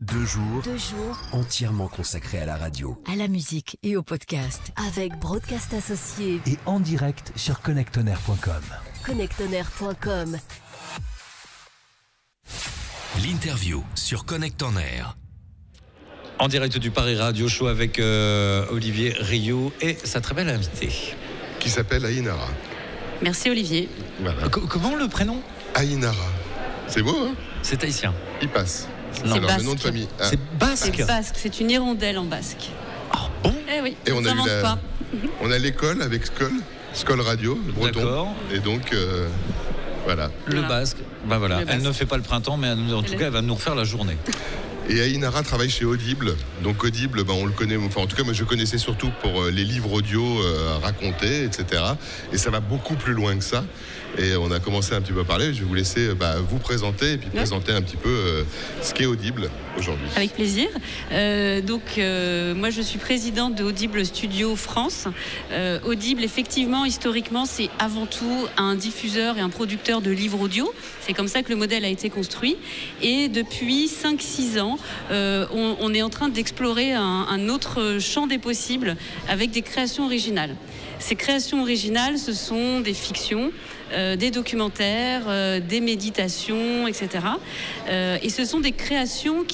2 jours, 2 jours entièrement consacrés à la radio. à la musique et au podcast avec Broadcast Associés. Et en direct sur connectonaire.com. Connectonaire.com. L'interview sur Connect On Air. En direct du Paris Radio Show avec Olivier Rio et sa très belle invitée. Qui s'appelle Ainara. Merci Olivier. Voilà. Comment le prénom? Ainara. C'est beau, hein? C'est haïtien. Il passe. Non. C'est leur basque. nom de famille. Ah. C'est basque. C'est basque, c'est une hirondelle en basque. Ah bon? Eh oui, Et on a, s'invente pas. on a l'école avec Skol Radio, le breton. D'accord. Et donc, voilà. Le Voilà. basque. Bah voilà. Le Elle basque. ne fait pas le printemps, mais en tout cas, elle va nous refaire la journée. Et Ainara travaille chez Audible. Donc Audible, on le connaît, enfin en tout cas moi je connaissais surtout pour les livres audio racontés, etc. Et ça va beaucoup plus loin que ça. Et on a commencé un petit peu à parler. Je vais vous laisser vous présenter et puis présenter un petit peu ce qu'est Audible aujourd'hui. Avec plaisir. Moi je suis présidente de Audible Studio France. Audible, effectivement, historiquement, c'est avant tout un diffuseur et un producteur de livres audio. C'est comme ça que le modèle a été construit. Et depuis 5-6 ans, on est en train d'explorer un autre champ des possibles avec des créations originales. Ces créations originales, ce sont des fictions, des documentaires, des méditations, etc. Et ce sont des créations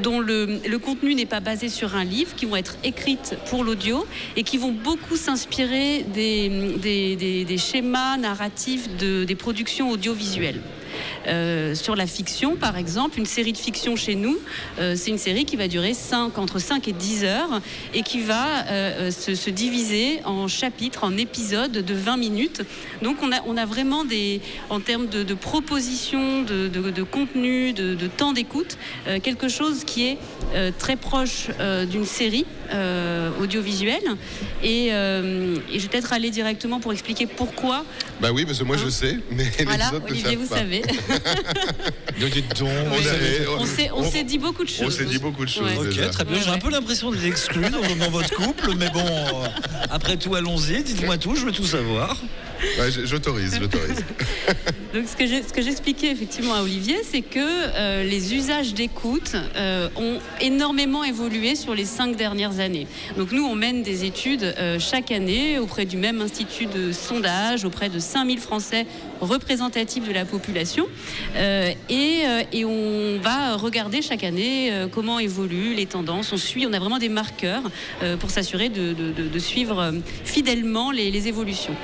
dont le contenu n'est pas basé sur un livre, qui vont être écrites pour l'audio et qui vont beaucoup s'inspirer des schémas narratifs des productions audiovisuelles. Sur la fiction, par exemple, une série de fiction chez nous, c'est une série qui va durer entre 5 et 10 heures et qui va se diviser en chapitres, en épisodes de 20 minutes. Donc on a vraiment en termes de propositions, de contenu, de temps d'écoute, quelque chose qui est très proche d'une série audiovisuelle. Et je vais peut-être aller directement pour expliquer pourquoi. Bah oui, parce que moi je sais, mais Voilà, les autres ne Olivier, savent vous pas. savez. Donc, On s'est dit beaucoup de choses. On s'est dit beaucoup de choses. Ouais. Ok, déjà. très bien. J'ai Ouais. un peu l'impression d'être exclu dans votre couple, mais bon, après tout, allons-y. Dites-moi tout, je veux tout savoir. Ouais, j'autorise. Donc ce que j'expliquais effectivement à Olivier, c'est que les usages d'écoute ont énormément évolué sur les 5 dernières années. Donc nous, on mène des études chaque année auprès du même institut de sondage, auprès de 5000 Français représentatifs de la population. Et on va regarder chaque année comment évoluent les tendances. On a vraiment des marqueurs pour s'assurer de suivre fidèlement les évolutions.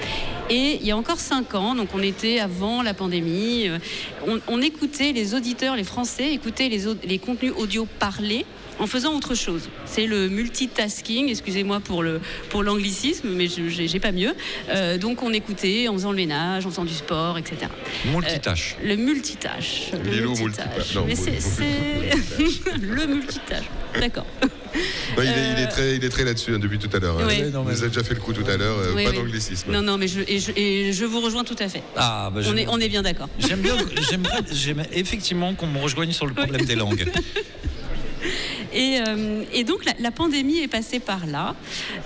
Et il y a encore 5 ans, donc on était avant la pandémie, on écoutait les auditeurs, les Français écoutaient les contenus audio parlés en faisant autre chose. C'est le multitasking, excusez-moi pour l'anglicisme, mais j'ai pas mieux. Donc on écoutait en faisant le ménage, en faisant du sport, etc. Multitâche. Le multitâche. Lilo multitâche. Non, Mais c'est le multitâche. D'accord. Ouais, il est très là-dessus depuis tout à l'heure. Ouais. Vous avez déjà fait le coup tout à l'heure, Oui, pas oui. d'anglicisme. Non, mais je vous rejoins tout à fait. Ah, bah, On est bien d'accord. J'aimerais effectivement qu'on me rejoigne sur le problème des langues. Et donc la pandémie est passée par là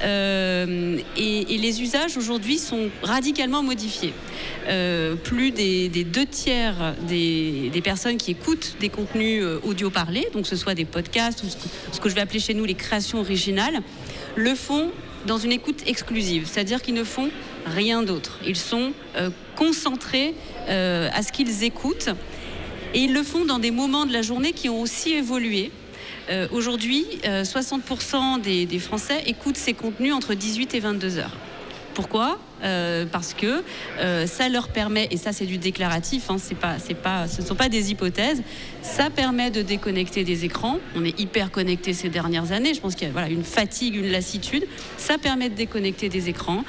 et les usages aujourd'hui sont radicalement modifiés. Plus des 2/3 des personnes qui écoutent des contenus audio parlés, donc que ce soit des podcasts ou ce que je vais appeler chez nous les créations originales, le font dans une écoute exclusive, c'est-à-dire qu'ils ne font rien d'autre. Ils sont concentrés à ce qu'ils écoutent et ils le font dans des moments de la journée qui ont aussi évolué. Aujourd'hui, 60% des Français écoutent ces contenus entre 18 et 22 heures. Pourquoi ? Parce que ça leur permet, et ça c'est du déclaratif, hein, ce ne sont pas des hypothèses, ça permet de déconnecter des écrans. On est hyper connectés ces dernières années, je pense qu'il y a une fatigue, une lassitude. Ça permet de déconnecter des écrans.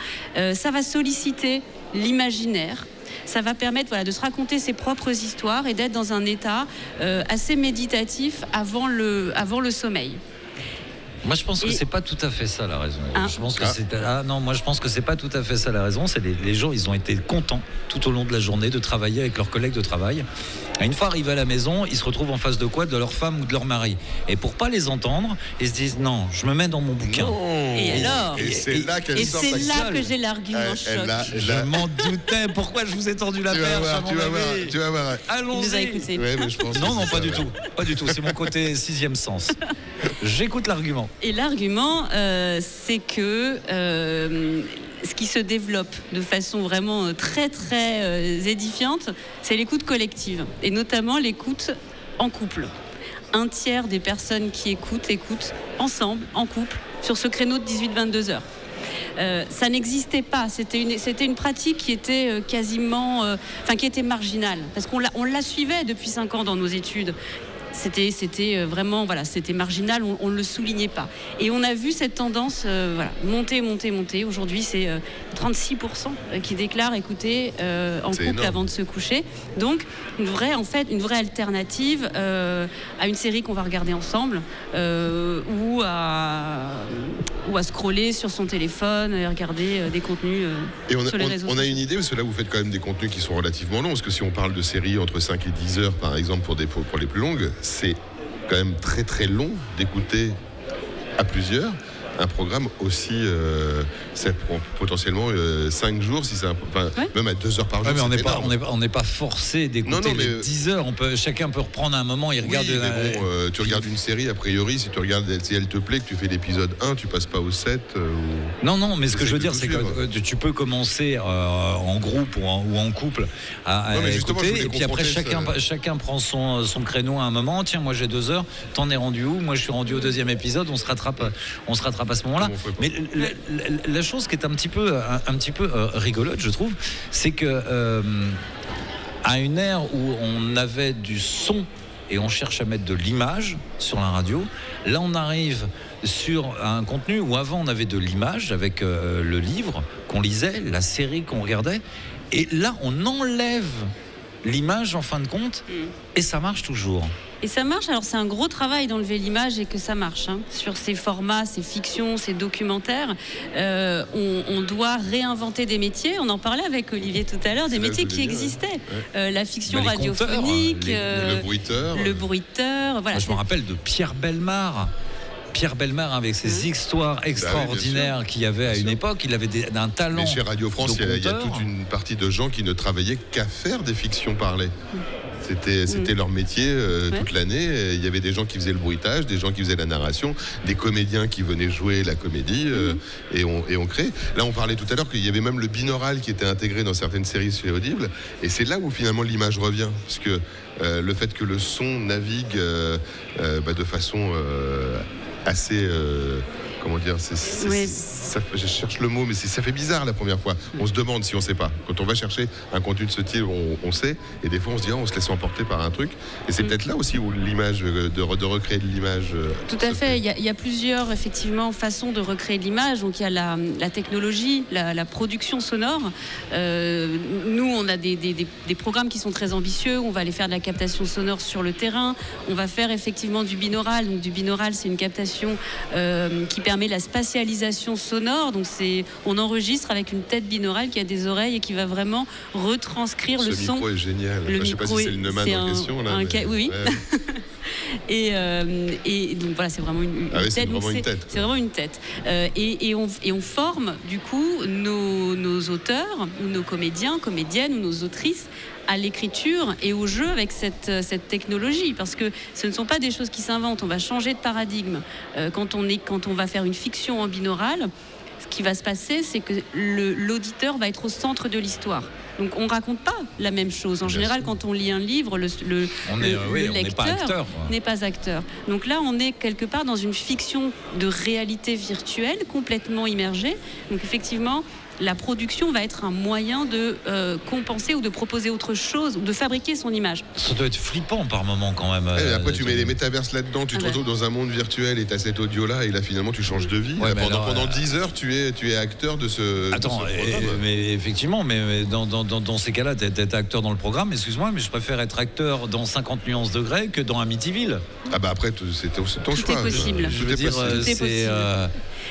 Ça va solliciter l'imaginaire. Ça va permettre de se raconter ses propres histoires et d'être dans un état assez méditatif avant le sommeil. Moi, je pense que c'est pas tout à fait ça la raison. Hein? Je pense que moi, je pense que c'est pas tout à fait ça la raison. C'est les gens, ils ont été contents tout au long de la journée de travailler avec leurs collègues de travail. Une fois arrivés à la maison, ils se retrouvent en face de quoi? De leur femme ou de leur mari. Et pour pas les entendre, ils se disent non, je me mets dans mon bouquin. Non. Et alors? Et c'est là qu'elle sort sa c'est là gueule. que j'ai l'argument choc. Je m'en doutais. Pourquoi je vous ai tendu la Tu vas perche voir, à mon tu vas avis? voir, tu vas voir. Il nous a Allons-y. écoutés. Ouais, mais je pense que Non, c'est pas ça, du ouais. tout. Pas du tout. C'est mon côté sixième sens. J'écoute l'argument. Et l'argument, c'est que ce qui se développe de façon vraiment très très édifiante, c'est l'écoute collective, et notamment l'écoute en couple. Un tiers des personnes qui écoutent ensemble, en couple, sur ce créneau de 18-22 heures. Ça n'existait pas, c'était une pratique qui était quasiment, qui était marginale, parce qu'on la suivait depuis 5 ans dans nos études. C'était vraiment, voilà, c'était marginal, on ne le soulignait pas. Et on a vu cette tendance monter. Aujourd'hui, c'est 36% qui déclarent écouter en couple énorme. avant de se coucher. Donc, une vraie alternative à une série qu'on va regarder ensemble ou à scroller sur son téléphone et regarder des contenus Et sur les réseaux on a sociaux. une idée, parce que là vous faites quand même des contenus qui sont relativement longs, parce que si on parle de séries entre 5 et 10 heures par exemple pour les plus longues, c'est quand même très très long d'écouter à plusieurs un programme aussi, c'est potentiellement 5 jours, si c'est même à 2 heures par jour. Ouais, mais c'est énorme. on n'est pas forcé d'écouter Non, mais- les 10 heures. Chacun peut reprendre un moment, il Oui, regarde. mais bon, tu regardes une série, a priori, si elle te plaît, que tu fais l'épisode 1, tu passes pas au 7. Non, mais ce que je veux dire, c'est J'essaie de que tout tu peux commencer en groupe ou en couple à Non, mais justement, je écouter, voulais et puis après confronter chacun prend son créneau à un moment. Tiens, moi j'ai 2 heures, t'en es rendu où? Moi je suis rendu au 2e épisode, on se rattrape à ce moment-là. Comment on fait pas? Mais la chose qui est un petit peu rigolote, je trouve, c'est que à une ère où on avait du son et on cherche à mettre de l'image sur la radio, là on arrive sur un contenu où avant on avait de l'image avec le livre qu'on lisait, la série qu'on regardait, et là on enlève l'image en fin de compte, et ça marche toujours. Et ça marche, alors c'est un gros travail d'enlever l'image et que ça marche. Sur ces formats, ces fictions, ces documentaires, on doit réinventer des métiers. On en parlait avec Olivier tout à l'heure, des métiers qui existaient. La fiction Mais les radiophonique, conteurs, le bruiteur. le bruiteur. Voilà, moi, je me rappelle de Pierre Bellemare. Avec ses histoires extraordinaires qu'il y avait à une époque, il avait un talent. Mais chez Radio France, il y a toute une partie de gens qui ne travaillaient qu'à faire des fictions parlées. C'était leur métier toute l'année. Il y avait des gens qui faisaient le bruitage, des gens qui faisaient la narration, des comédiens qui venaient jouer la comédie et on crée. Là, on parlait tout à l'heure qu'il y avait même le binaural qui était intégré dans certaines séries chez Audible. Et c'est là où finalement l'image revient. Parce que le fait que le son navigue de façon assez... comment dire, je cherche le mot, mais ça fait bizarre la première fois. On se demande si on sait pas. Quand on va chercher un contenu de ce type, on sait, et des fois on se dit on se laisse emporter par un truc. Et c'est peut-être là aussi où l'image, de recréer de l'image. Tout à fait. Il y a plusieurs effectivement façons de recréer de l'image. Donc il y a la technologie, la production sonore. Nous, on a des programmes qui sont très ambitieux. On va aller faire de la captation sonore sur le terrain. On va faire effectivement du binaural. Donc du binaural, c'est une captation qui permet la spatialisation sonore. Donc on enregistre avec une tête binaurale qui a des oreilles et qui va vraiment retranscrire le son. Ce micro est génial. Je ne sais pas si c'est le Neumann en question. Là, oui. Ouais. Et donc voilà, c'est vraiment une tête. C'est vraiment une tête. C'est vraiment une tête. Et on forme du coup nos auteurs, ou nos comédiens, comédiennes, ou nos autrices à l'écriture et au jeu avec cette technologie, parce que ce ne sont pas des choses qui s'inventent. On va changer de paradigme. Quand on va faire une fiction en binaural, ce qui va se passer, c'est que l'auditeur va être au centre de l'histoire. Donc on ne raconte pas la même chose. En général, quand on lit un livre, le lecteur n'est pas acteur. Donc là, on est quelque part dans une fiction de réalité virtuelle, complètement immergée. Donc effectivement, la production va être un moyen de compenser ou de proposer autre chose, ou de fabriquer son image. Ça doit être flippant par moment quand même. Et après, tu mets les métaverses là-dedans, tu te retrouves dans un monde virtuel et tu as cet audio-là, et là, finalement, tu changes de vie. Ouais, pendant 10 heures, tu es acteur de ce programme. Mais effectivement, mais dans ces cas-là, tu es acteur dans le programme, excuse-moi, mais je préfère être acteur dans 50 nuances degrés que dans Amityville. Ah bah après, c'est ton Tout choix. est possible. Je veux dire, c'est...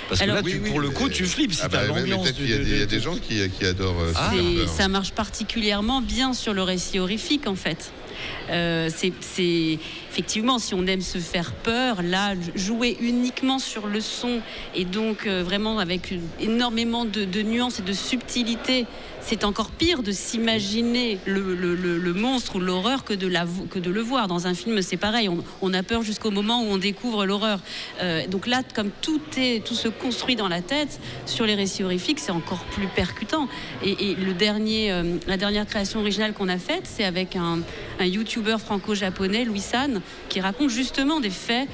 Parce que là, pour le coup, tu flippes si tu as l'ambiance. Il y a des gens qui adorent ça marche particulièrement bien sur le récit horrifique, en fait. C'est effectivement, si on aime se faire peur, là, jouer uniquement sur le son et donc vraiment avec énormément de nuances et de subtilité, c'est encore pire de s'imaginer le monstre ou l'horreur que de le voir. Dans un film, c'est pareil, on a peur jusqu'au moment où on découvre l'horreur. Donc là, comme tout se construit dans la tête, sur les récits horrifiques, c'est encore plus percutant. Et la dernière création originale qu'on a faite, c'est avec un YouTuber franco-japonais, Louis San, qui raconte justement des faits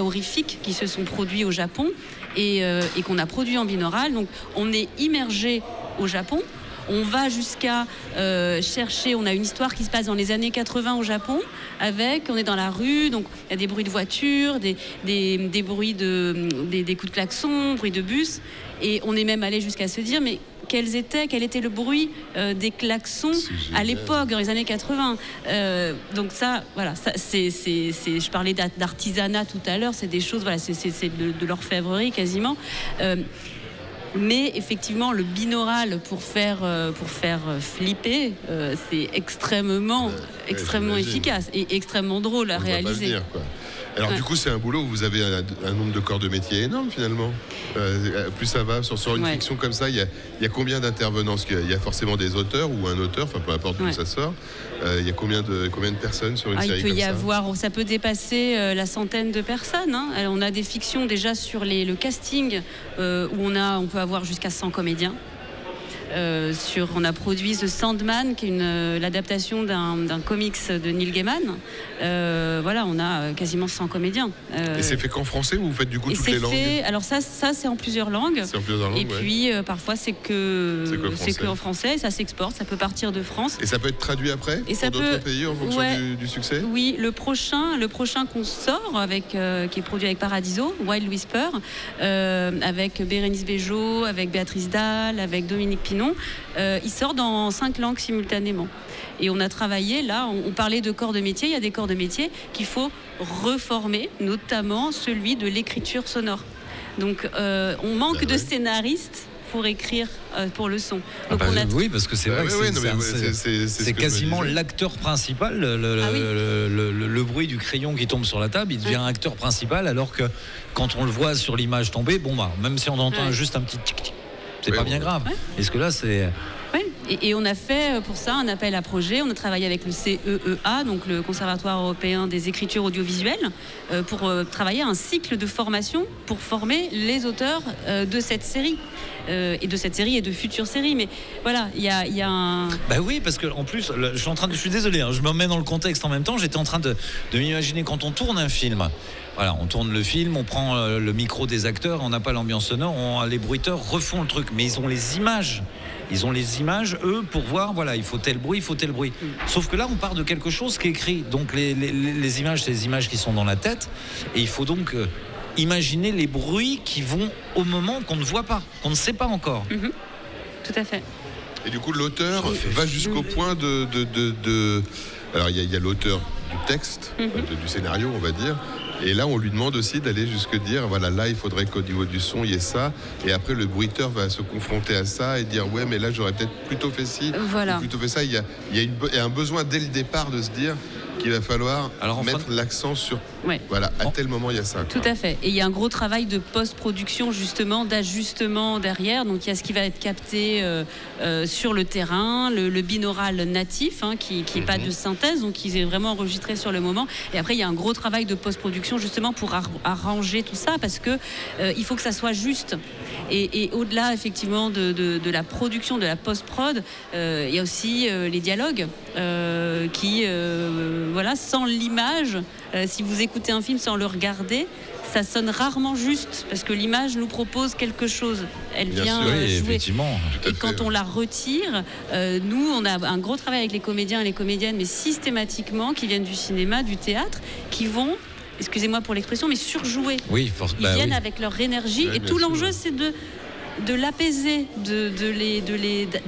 horrifiques qui se sont produits au Japon et qu'on a produit en binaural. Donc on est immergé au Japon. On va jusqu'à chercher, on a une histoire qui se passe dans les années 80 au Japon, on est dans la rue, donc il y a des bruits de voitures, des bruits des coups de klaxon, bruits de bus, et on est même allé jusqu'à se dire, mais quel était le bruit des klaxons à l'époque, dans les années 80. Donc ça, voilà, je parlais d'artisanat tout à l'heure, c'est des choses, voilà, c'est de l'orfèvrerie quasiment. Mais effectivement, le binaural pour faire flipper, c'est extrêmement efficace et extrêmement drôle à réaliser. Alors du coup, c'est un boulot où vous avez un nombre de corps de métier énorme finalement. Plus ça va, sur une fiction comme ça, il y a combien d'intervenants? Parce qu'il y a forcément des auteurs ou un auteur, enfin peu importe d'où ça sort. Il y a combien de personnes sur une série comme ça? Il peut y avoir, ça peut dépasser la centaine de personnes. Hein. Alors, on a des fictions déjà sur le casting où on peut avoir jusqu'à 100 comédiens. On a produit The Sandman, qui est l'adaptation d'un comics de Neil Gaiman. Voilà, on a quasiment 100 comédiens. Et c'est fait qu'en français ou vous faites du coup toutes les langues? Alors ça c'est en plusieurs langues. C'est en plusieurs langues, et puis parfois c'est que en français. Ça s'exporte, ça peut partir de France. Et ça peut être traduit après pour d'autres pays en fonction du succès? Oui, le prochain qu'on sort qui est produit avec Paradiso, Wild Whisper, avec Bérénice Bejo, avec Béatrice Dalle, avec Dominique Pinon. Il sort dans 5 langues simultanément. Et on a travaillé, là, on parlait de corps de métier, il y a des corps de métier qu'il faut reformer, notamment celui de l'écriture sonore. Donc on manque de scénaristes pour écrire pour le son. Donc oui, parce que c'est vrai que c'est quasiment l'acteur principal, le bruit du crayon qui tombe sur la table, il devient acteur principal, alors que quand on le voit sur l'image tomber, même si on entend juste un petit tic-tic, c'est pas bien grave. Est-ce que là, c'est... Oui, et on a fait pour ça un appel à projet. On a travaillé avec le CEEA, donc le Conservatoire européen des écritures audiovisuelles, pour travailler un cycle de formation pour former les auteurs de cette série. Et de cette série et de futures séries. Mais voilà, il y a un... oui, parce que en plus, je suis désolé, je me remets dans le contexte en même temps. J'étais en train de m'imaginer quand on tourne un film. Voilà, on tourne le film, on prend le micro des acteurs, on n'a pas l'ambiance sonore, les bruiteurs refont le truc, mais ils ont les images. Ils ont les images, eux, pour voir, voilà, il faut tel bruit, il faut tel bruit. Sauf que là, on part de quelque chose qui est écrit. Donc les images, c'est les images qui sont dans la tête. Et il faut donc imaginer les bruits qui vont au moment qu'on ne voit pas, qu'on ne sait pas encore. Tout à fait. Et du coup, l'auteur va jusqu'au point de... Alors, il y a l'auteur du texte, du scénario, on va dire. Et là, on lui demande aussi d'aller jusque dire, voilà, là, il faudrait qu'au niveau du son, il y ait ça. Et après, le bruiteur va se confronter à ça et dire, ouais, mais là, j'aurais peut-être plutôt fait ci, plutôt fait ça. Il y a un besoin dès le départ de se dire qu'il va falloir mettre l'accent sur... Voilà, à tel moment, il y a ça. Tout à fait. Et il y a un gros travail de post-production, justement, d'ajustement derrière. Donc, il y a ce qui va être capté sur le terrain, le binaural natif, qui n'est pas de synthèse, donc qui est vraiment enregistré sur le moment. Et après, il y a un gros travail de post-production, justement, pour arranger tout ça, parce que il faut que ça soit juste. Et au-delà, effectivement, de la production, de la post-prod, il y a aussi les dialogues qui, sans l'image, si vous écoutez un film sans le regarder, ça sonne rarement juste, parce que l'image nous propose quelque chose. Elle vient jouer. Et quand on la retire, nous, on a un gros travail avec les comédiens et les comédiennes, mais systématiquement, qui viennent du cinéma, du théâtre, qui vont... excusez-moi pour l'expression, mais surjouer. Ils viennent avec leur énergie, et tout l'enjeu, c'est de l'apaiser,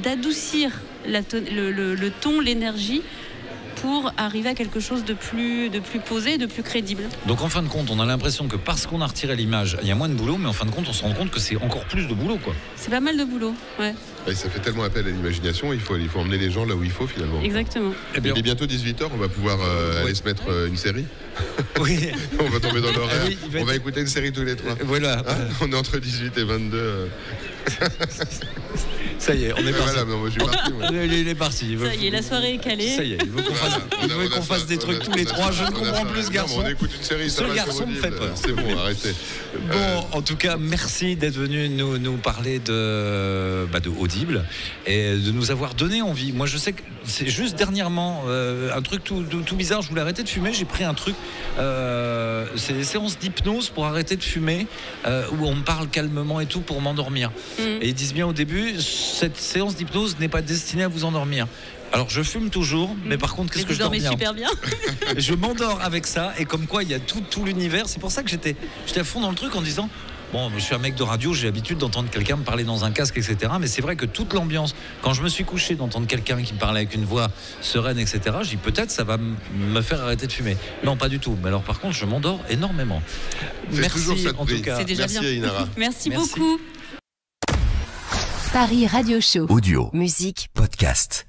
d'adoucir le ton, l'énergie, pour arriver à quelque chose de plus posé, de plus crédible. Donc en fin de compte, on a l'impression que parce qu'on a retiré l'image, il y a moins de boulot, mais en fin de compte, on se rend compte que c'est encore plus de boulot, quoi. C'est pas mal de boulot, ouais. Et ça fait tellement appel à l'imagination, il faut emmener les gens là où il faut finalement. Exactement. Eh bien, il est bientôt 18h, on va pouvoir aller se mettre une série. Oui. On va tomber dans l'horaire. Oui, on va écouter une série tous les trois. Voilà. Hein, on est entre 18 et 22. Ça y est, on est parti. Voilà, moi, je suis parti, moi. Il est parti. Ça y est, la soirée est calée. Ça y est, il veut qu'on fasse des trucs tous les trois. Je ne comprends plus ce garçon. On écoute une série, ce garçon me fait peur. C'est bon, arrêtez. Bon, en tout cas, merci d'être venu nous parler de Audible et de nous avoir donné envie. Moi, je sais que c'est juste dernièrement un truc tout bizarre. Je voulais arrêter de fumer. J'ai pris un truc. C'est des séances d'hypnose pour arrêter de fumer, où on me parle calmement et tout pour m'endormir. Et ils disent bien au début, cette séance d'hypnose n'est pas destinée à vous endormir. Alors je fume toujours, mais par contre, qu'est-ce que je dors bien. Vous dormez super bien. Je m'endors avec ça, et comme quoi il y a tout l'univers. C'est pour ça que j'étais à fond dans le truc en disant, bon, je suis un mec de radio, j'ai l'habitude d'entendre quelqu'un me parler dans un casque, etc. Mais c'est vrai que toute l'ambiance, quand je me suis couché, d'entendre quelqu'un qui me parlait avec une voix sereine, etc., je dis peut-être ça va me faire arrêter de fumer. Non, pas du tout. Mais alors par contre, je m'endors énormément. Merci en tout cas. C'est déjà Merci bien. Inara. Merci beaucoup. Paris Radio Show. Audio, Musique, podcast.